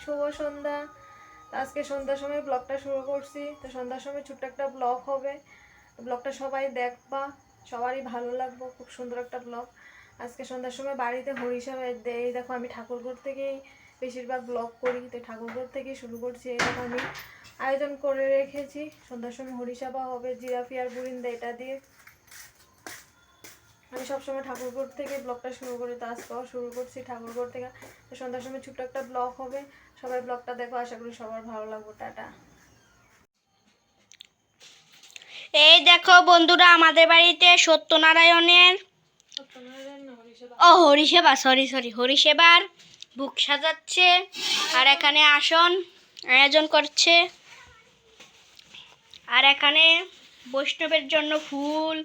শুভ সন্ধ্যা। আজকে সন্ধ্যার সময় ব্লগটা শুরু করছি। তো সন্ধ্যার সময় ছোট্ট একটা ব্লগ হবে, ব্লগটা সবাই দেখবা, সবারই ভালো লাগবে। খুব সুন্দর একটা ব্লগ। আজকে সন্ধ্যার সময় বাড়িতে হরিষা দেয়। দেখো আমি ঠাকুরঘর থেকেই বেশিরভাগ ব্লগ করি, তো ঠাকুরঘর থেকেই শুরু করছি। এই দেখো আমি আয়োজন করে রেখেছি। সন্ধ্যার সময় হরিসভা হবে জিরাফি আর বুরিন্দা, এটা দিয়ে আমি সবসময় ঠাকুরঘর থেকে ব্লগটা শুরু করি। তো আজকেও শুরু করছি ঠাকুরঘর থেকে। তো সন্ধ্যার সময় ছোট্ট একটা ব্লগ হবে, সবাই ব্লগটা দেখো, আশা করি সবার ভালো লাগবে। টাটা। এই দেখো বন্ধুরা, আমাদের বাড়িতে সত্যনারায়ণের হরিসেবা হরিসেবার বুক সাজাচ্ছে, আর এখানে আসন আয়োজন করছে, আর এখানে বৈষ্ণবের জন্য ফুল,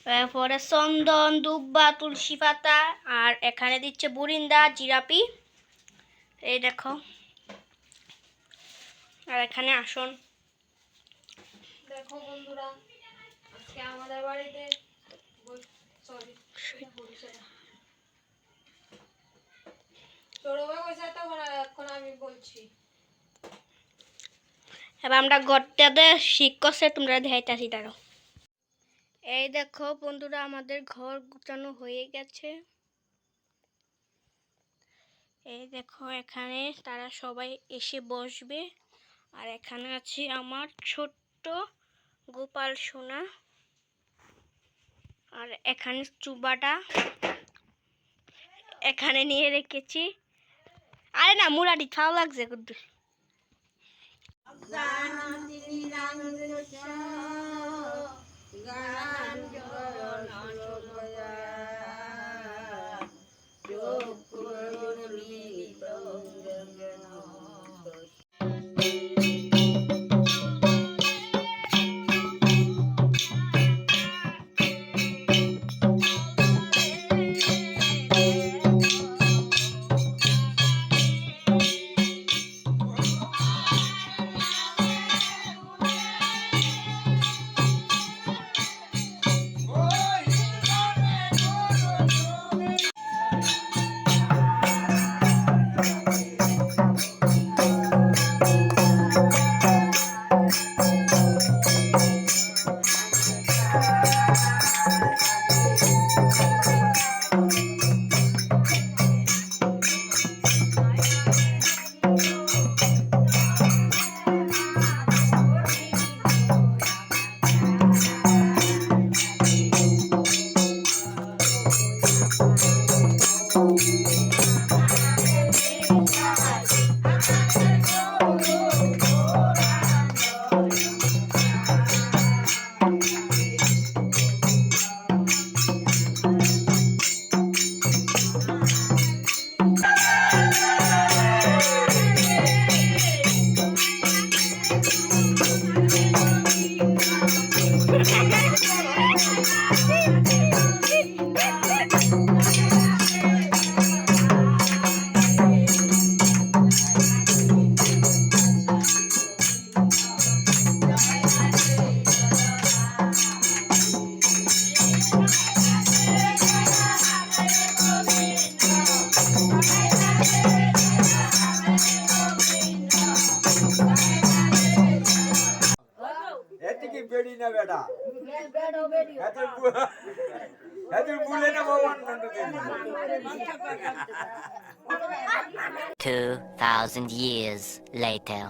তারপরে চন্দন, দুব্বা, তুলসী পাতা, আর এখানে দিচ্ছে বুরিন্দা, জিরাপি। এই দেখো, আর এখানে আসন। দেখো বন্ধুরা, আজকে আমাদের বাড়িতে আমি বলছি এবার আমরা ঘরটাতে শিক্ষছে, তোমরা দেখাইতেছি তারও। এই দেখো বন্ধুরা, আমাদের ঘর গুছানো হয়ে গেছে। এই দেখো, এখানে তারা সবাই এসে বসবে। আর এখানে আছে আমার ছোট্ট গোপাল সোনা, আর এখানে চুবাটা এখানে নিয়ে রেখেছি। আরে না, মুরাটি খাওয়া লাগছে কুদ্দু। বেড়ি না বেটা এত বুলে না ভগবান 2,000 years later.